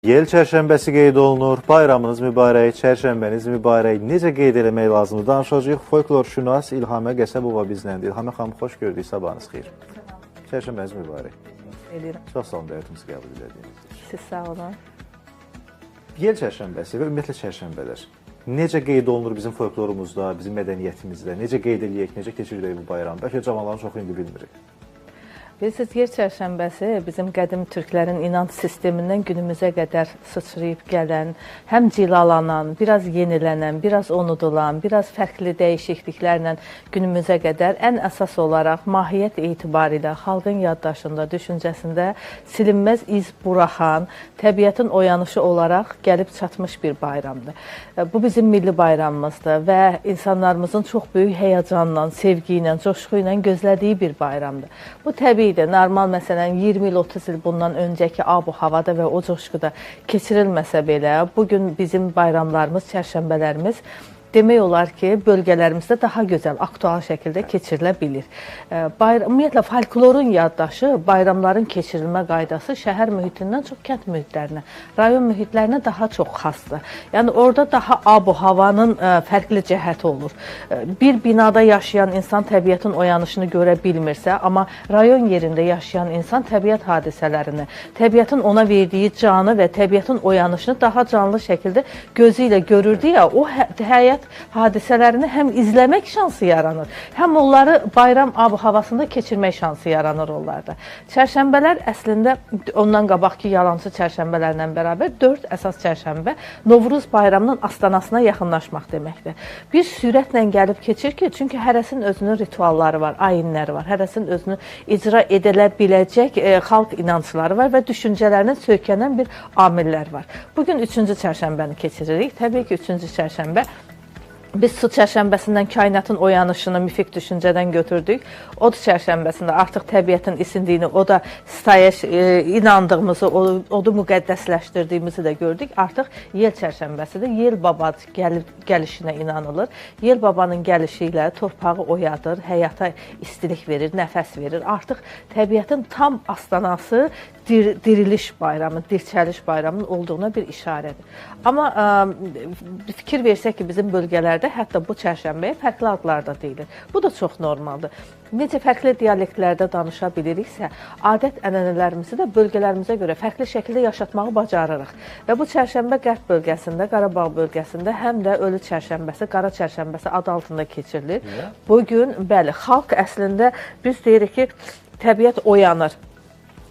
Yel çərşənbəsi qeyd olunur, bayramınız mübarək, çərşənbəniz mübarək. Necə qeyd eləmək lazımdır? Danışacağıq folklorşünas İlhamə Qəsəbova bizləndir. İlhamə xanım, xoş gördük, sabahınız xeyir. Çərşənbəniz mübarək. Eləyirəm. Çox sağ olun, dəvətimizi qəbul edədiyiniz üçün. Siz sağ olun. Yel çərşənbəsi və ümumiyyətlə çərşənbələr necə qeyd olunur bizim folklorumuzda, bizim mədəniyyətimizdə? Necə qeyd eləyək, necə keçiririk bu bayramı? Bəlkə cavanların çoxu indi bilmirik. Bilirsiniz, yer çərşənbəsi bizim qədim türklərin inanc sistemindən günümüzə qədər sıçrayıb gələn, həm cilalanan, biraz yenilənən, biraz unudulan, biraz fərqli dəyişikliklərlə günümüzə qədər ən əsas olaraq mahiyyət etibarilə xalqın yaddaşında, düşüncəsində silinməz iz buraxan, təbiətin oyanışı olaraq gəlib çatmış bir bayramdır. Bu bizim milli bayramımızdır və insanlarımızın çox böyük həyəcanla, sevgi ilə, coşqu ilə gözlədiyi bir bayramdır. Bu təbii normal məsələn 20 il, 30 il bundan öncəki ab-u havada və o coşquda keçirilməsə belə, bugün bizim bayramlarımız, çərşənbələrimiz demək olar ki, bölgələrimizdə daha gözəl, aktual şəkildə keçirilə bilir. Ümumiyyətlə, folklorun yaddaşı, bayramların keçirilmə qaydası şəhər mühitindən çox kənd mühitlərinə, rayon mühitlərinə daha çox xasdır. Yəni, orada daha ab-u havanın fərqli cəhəti olur. Bir binada yaşayan insan təbiətin oyanışını görə bilmirsə, amma rayon yerində yaşayan insan təbiət hadisələrini, təbiətin ona verdiyi canı və təbiətin oyanışını daha canlı şəkildə gözü ilə görürdü ya, o həyat hadisələrini həm izləmək şansı yaranır, həm onları bayram ab-havasında keçirmək şansı yaranır onlarda. Çərşənbələr əslində ondan qabaqki yalançı çərşənbələrlə bərabər 4 əsas çərşənbə Novruz bayramının astanasına yaxınlaşmaq deməkdir. Bir sürətlə gəlib keçir ki, çünki hərəsinin özünün ritualları var, ayinləri var, hərəsinin özünü icra edilə biləcək xalq inancları var və düşüncələrinə söykənən bir amillər var. Bugün 3-cü çərşənbəni keçiririk. Təbii ki, 3-cü çərşənbə biz su çərşənbəsindən kainatın oyanışını mifik düşüncədən götürdük. Od çərşənbəsində artıq təbiətin isindiyini, o da sitayiş inandığımızı, odu müqəddəsləşdirdiyimizi də gördük. Artıq yel çərşənbəsidir. Yel baba gəlişinə inanılır. Yel babanın gəlişi ilə torpağı oyadır, həyata istilik verir, nəfəs verir. Artıq təbiətin tam astanası diriliş bayramı, dirçəliş bayramının olduğuna bir işarədir. Amma fikir versək ki, bizim bölgələrdə hətta bu çərşənbəyə fərqli adlarda deyilir. Bu da çox normaldır. Necə fərqli dialektlərdə danışa biliriksə, adət-ənənələrimizi də bölgələrimizə görə fərqli şəkildə yaşatmağı bacarırıq. Və bu çərşənbə Qərb bölgəsində, Qarabağ bölgəsində həm də Ölü çərşənbəsi, Qara çərşənbəsi adı altında keçirilir. Bugün, bəli, xalq əslində biz deyirik ki, təbiət oyanır.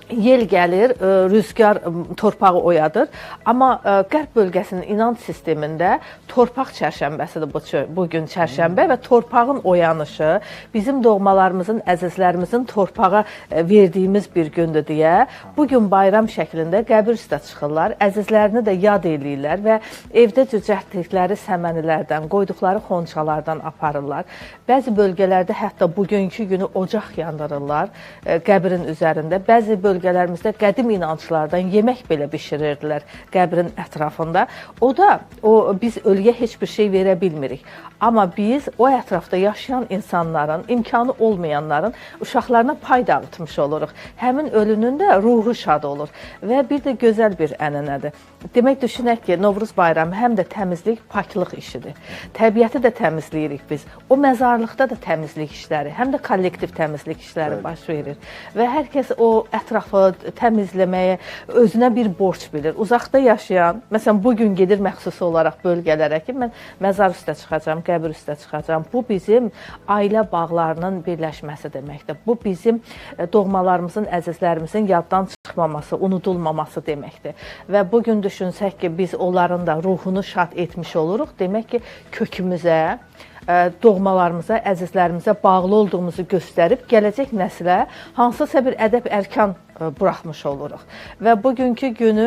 Yel gəlir, rüzgar torpağı oyadır. Amma Qərb bölgəsinin inanc sistemində torpaq çərşənbəsidir bugün çərşənbə və torpağın oyanışı bizim doğmalarımızın, əzizlərimizin torpağa verdiyimiz bir gündür deyə bugün bayram şəklində qəbir üstə çıxırlar, əzizlərini də yad eləyirlər və evdə cücərtdikləri səmənilərdən, qoyduqları xonçalardan aparırlar. Bəzi bölgələrdə hətta bugünkü günü ocaq yandırırlar qəbrin üzərində. Bəzi bölgələrimizdə qədim inanclardan yemək belə bişirirdilər qəbrin ətrafında. O da, biz ölüyə heç bir şey verə bilmirik. Amma biz o ətrafda yaşayan insanların, imkanı olmayanların uşaqlarına pay dağıtmış oluruq. Həmin ölünün də ruhu şad olur və bir də gözəl bir ənənədir. Demək, düşünək ki, Novruz bayramı həm də təmizlik, paklıq işidir. Təbiəti də təmizləyirik biz. O məzarlıqda da təmizlik işləri, həm də kollektiv təmizlik işləri baş verir. Və hər kəs o ətrafı təmizləməyə özünə bir borc bilir. Uzaqda yaşayan, məsələn, bugün gedir məxsusi olaraq bölgələrə ki, mən məzar üstə çıxacam, qəbir üstə çıxacam. Bu bizim ailə bağlarının birləşməsi deməkdir. Bu bizim doğmalarımızın, əzizlərimizin yaddan çıxmaması, unudulmaması deməkdir. Və bugün düşünsək ki, biz onların da ruhunu şad etmiş oluruq. Demək ki, kökümüzə, doğmalarımıza, əzizlərimizə bağlı olduğumuzu göstərib, gələcək nəslə hansısa bir ədəb-ərkan buraxmış oluruq. Və bugünkü günü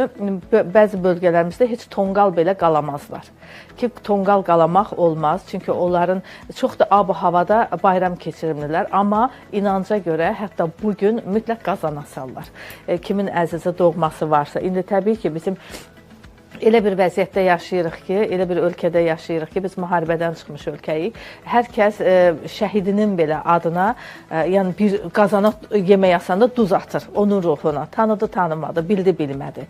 bəzi bölgələrimizdə heç tonqal belə qalamazlar. Ki, tonqal qalamaq olmaz, çünki onların çox da ab-ı havada bayram keçirimlilər. Amma inanca görə hətta bugün mütləq qazan asarlar. Kimin əzizi doğması varsa. İndi təbii ki, bizim Elə bir vəziyyətdə yaşayırıq ki, elə bir ölkədə yaşayırıq ki, biz müharibədən çıxmış ölkəyik. Hər kəs şəhidinin belə adına, yəni bir qazana yemək asanda duz atır onun ruhuna. Tanıdı, tanımadı, bildi, bilmədi.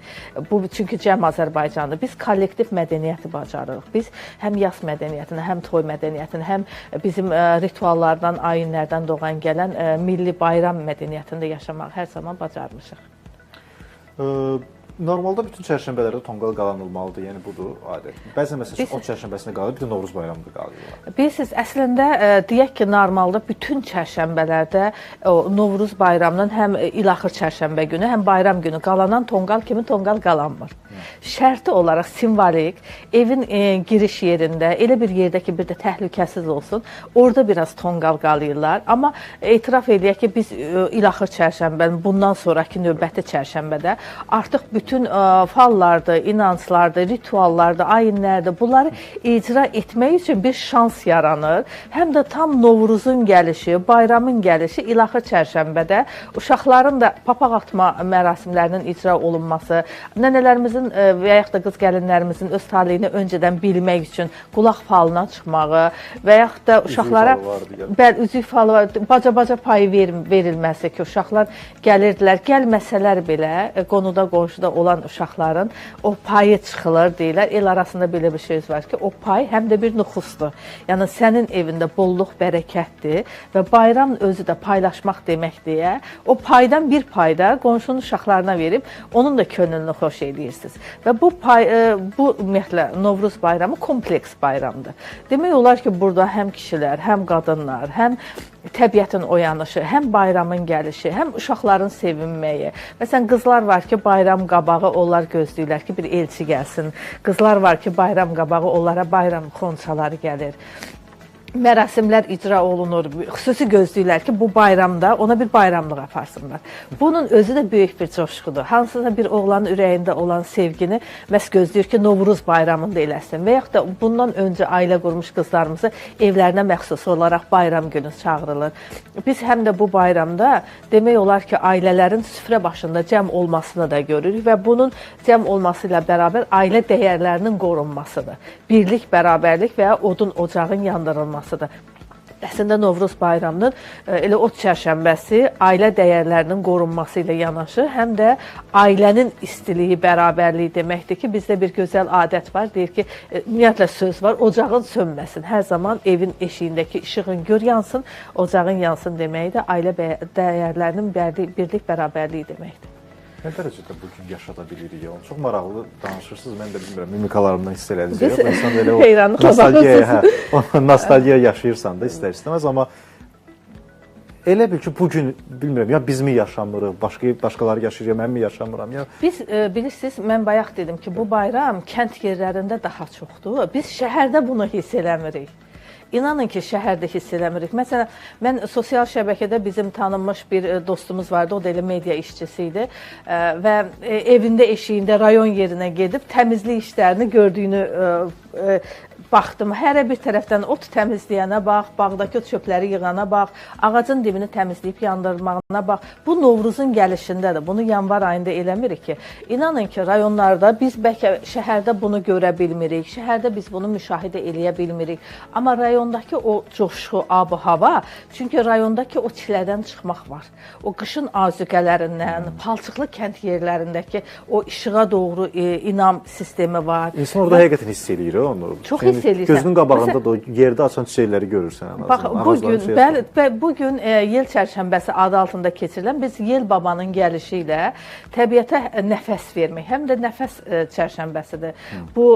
Bu çünki cəm Azərbaycandır. Biz kollektiv mədəniyyəti bacarırıq. Biz həm yas mədəniyyətini, həm toy mədəniyyətini, həm bizim rituallardan, ayinlərdən doğan gələn milli bayram mədəniyyətində yaşamaq hər zaman bacarmışıq. Normalda bütün çərşənbələrdə tonqal qalanılmalıdır, yəni budur adət. Bəzən məsələn o çərşənbəsində qalır, bir də Novruz bayramında qalırlar. Bilirsiniz, əslində deyək ki, normalda bütün çərşənbələrdə Novruz bayramının həm ilaxır çərşənbə günü, həm bayram günü qalanan tonqal kimi tonqal qalanmır. Şərti olaraq simvolik evin giriş yerində elə bir yerdə ki, bir də təhlükəsiz olsun, orada biraz tonqal qalayırlar. Amma etiraf edək ki, biz ilaxır çərşənbənin bundan sonraki növbəti çərşənbədə artıq bütün fallardır, inanclardır, rituallardır, ayinlərdir, bunları icra etmək üçün bir şans yaranır. Həm də tam Novruzun gəlişi, bayramın gəlişi ilaxır çərşənbədə uşaqların da papaq atma mərasimlərinin icra olunması, nənələrimizin və yaxud da qız gəlinlərimizin öz taleyini öncədən bilmək üçün qulaq falına çıxmağı və yaxud da uşaqlara üzük falı, baca-baca payı verilməsi ki, uşaqlar gəlirdilər, gəlməsələr belə qonuda, qonşuda olan uşaqların o payı çıxılır deyirlər. El arasında belə bir söz var ki, o pay həm də bir nüfusdur. Yəni sənin evində bolluq, bərəkətdir və bayram özü də paylaşmaq demək deyə o paydan bir payda qonşunun uşaqlarına verib onun da könlünü xoş edirsiniz. Və bu ümumiyyətlə Novruz bayramı kompleks bayramdır. Demək olar ki, burada həm kişilər, həm qadınlar, həm təbiətin oyanışı, həm bayramın gəlişi, həm uşaqların sevinməyi. Məsələn, qızlar var ki, bayram qabağı onlar gözləyirlər ki, bir elçi gəlsin. Qızlar var ki, bayram qabağı onlara bayram xonçaları gəlir. Mərasimlər icra olunur, xüsusi gözləyirlər ki, bu bayramda ona bir bayramlıq aparsınlar. Bunun özü də böyük bir coşqudur. Hansısa bir oğlanın ürəyində olan sevgini məhz gözləyir ki, Novruz bayramında eləsin. Və yaxud da bundan öncə ailə qurmuş qızlarımızı evlərinə məxsus olaraq bayram günü çağırılır. Biz həm də bu bayramda demək olar ki, ailələrin süfrə başında cəm olmasını da görürük və bunun cəm olması ilə bərabər ailə dəyərlərinin qorunmasıdır. Birlik, bərabərlik və ya odun ocağın yandırılmasıdır. Əslində Novruz bayramının elə o çərşənbəsi ailə dəyərlərinin qorunması ilə yanaşı, həm də ailənin istiliyi, bərabərliyi deməkdir ki, bizdə bir gözəl adət var, deyir ki, ümumiyyətlə söz var, ocağın sönməsin. Hər zaman evin eşiyindəki işığın gör yansın, ocağın yansın deməyi də ailə dəyərlərinin birlik, bərabərliyi deməkdir. Nə dərəcədə bugün yaşada bilirik ya? Çox maraqlı danışırsınız. Mən də bilmirəm, mimikalarımdan hiss elədiniz. İnsan elə o nostalgiya yaşayırsan da istər-istəməz, amma elə bil ki, bugün bilmirəm, ya biz mi yaşamırıq, başqaları yaşayır, ya mən mi yaşamıram? Biz, bilirsiniz, mən bayaq dedim ki, bu bayram kənd yerlərində daha çoxdur. Biz şəhərdə bunu hiss eləmirik. İnanın ki, şəhərdə hiss eləmirik. Məsələn, mən sosial şəbəkədə bizim tanınmış bir dostumuz vardı, o da elə media işçisi idi və evində, eşiyində, rayon yerinə gedib təmizlik işlərini gördüyünü baxdım. Hərə bir tərəfdən ot təmizləyənə bax, bağdakı çöpləri yığana bax, ağacın dibini təmizləyib yandırmağına bax. Bu Novruzun gəlişindədir. Bunu yanvar ayında eləmirik ki. İnanın ki, rayonlarda biz bəlkə şəhərdə bunu görə bilmirik, şəhərdə biz bunu müşahidə eləyə bilmirik. Amma rayondakı o coşqu, ab-hava, çünki rayondakı o çilədən çıxmaq var. O qışın azuqələrindən, palçıqlı kənd yerlərindəki o işığa doğru inam sistemi var. İnsan orada həqiqətən hiss eləyir onu. Çox hiss eləyirsən. Gözünün qabağında da o yerdə açan çiçəkləri görürsən. Bax, bugün Yel çərşənbəsi adı altında keçirilən biz Yel babanın gəlişi ilə təbiətə nəfəs vermək, həm də nəfəs çərşənbəsidir. Bu,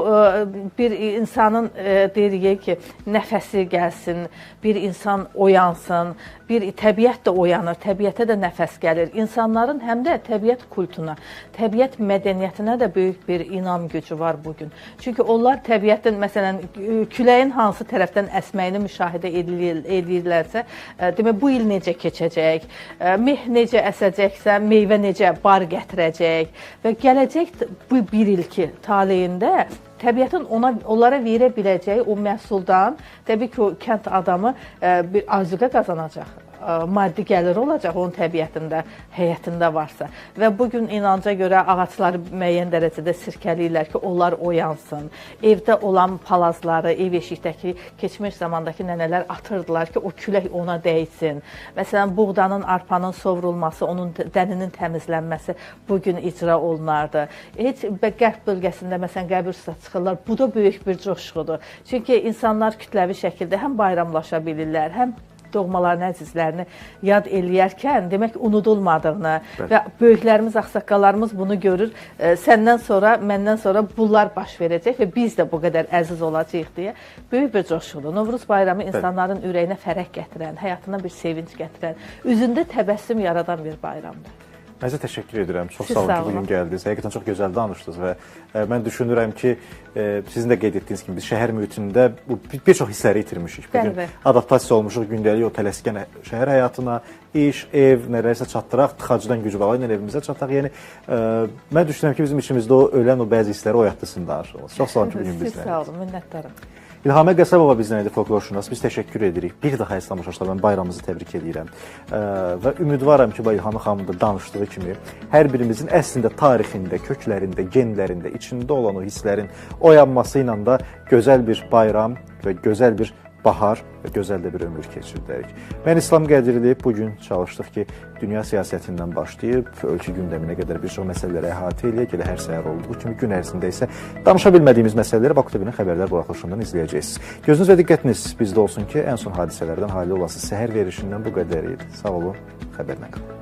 bir insanın deyirik ki, nəfəsi gəlsin, bir insan oyansın, bir təbiət də oyanır, təbiətə də nəfəs gəlir. İnsanların həm də təbiət kultuna, təbiət mədəniyyətinə də böyük bir inam gücü var bugün. Çünki onlar təbiətin, məsələn, küləyin hansı tərəfdən əsməyini müşahidə edirlərsə, demək, bu il necə keçəcək, meh necə əsəcəksə, meyvə necə bar gətirəcək və gələcək bu bir ilki taleyində təbiətin onlara verə biləcəyi o məhsuldan, təbii ki, o kənd adamı bir azuqə qazanacaq. maddi gəlir olacaq onun təbiətində, həyətində varsa. Və bu gün inanca görə ağacları müəyyən dərəcədə sirkələyirlər ki, onlar oyansın. Evdə olan palazları, ev eşikdəki keçmiş zamandakı nənələr atırdılar ki, o külək ona dəysin. Məsələn, buğdanın, arpanın sovrulması, onun dəninin təmizlənməsi bu gün icra olunardı. Heç qərb bölgəsində məsələn qəbir üstə çıxırlar. Bu da böyük bir coşqudur. Çünki insanlar kütləvi şəkildə həm bayramlaşa bilirlər, həm doğmalarını, əzizlərini yad eləyərkən demək unudulmadığını və böyüklərimiz, ağsaqqallarımız bunu görür. Səndən sonra, məndən sonra bunlar baş verəcək və biz də bu qədər əziz olacağıq deyə böyük bir coşqudur. Novruz bayramı insanların ürəyinə fərəh gətirən, həyatına bir sevinç gətirən, üzündə təbəssüm yaradan bir bayramdır. Mənizə təşəkkür edirəm. Çox sağ olun ki, bugün gəldiniz. Həqiqətən çox gözəl danışdınız və mən düşünürəm ki, sizin də qeyd etdiyiniz kimi biz şəhər mühitində bir çox hissləri itirmişik. Bugün adaptasiya olmuşuq gündəlik o tələskən şəhər həyatına, iş, ev, nələrsə çatdıraq, tıxacıdan güc bağı ilə evimizə çataq. Yəni, mən düşünürəm ki, bizim içimizdə o ölən o bəzi hissləri oyatdısın danışılır. Çox sağ olun ki, bugün bizlə. Siz sağ olun, minnətdarım. İlhamə Qəsəbova bizdən idi, folklorşünas. Biz təşəkkür edirik. Bir daha əziz tamaşaçılar, mən bayramımızı təbrik edirəm. Və ümidvaram ki, İlhamə xanımın da danışdığı kimi hər birimizin əslində tarixində, köklərində, genlərində, içində olan o hisslərin oyanması ilə da gözəl bir bayram və gözəl bir bahar və gözəl də bir ömür keçirdərik. Mən İslam Qədirli bugün çalışdıq ki, dünya siyasətindən başlayıb, ölkə gündəminə qədər bir çox məsələləri əhatə eləyək, elə hər səhər olduğu kimi gün ərzində isə danışa bilmədiyimiz məsələləri Baku TV-nin xəbərlər buraxılışından izləyəcəksiniz. Gözünüz və diqqətiniz bizdə olsun ki, ən son hadisələrdən hali olası səhər verişindən bu qədər idi. Sağ olun, xəbərlə qalın.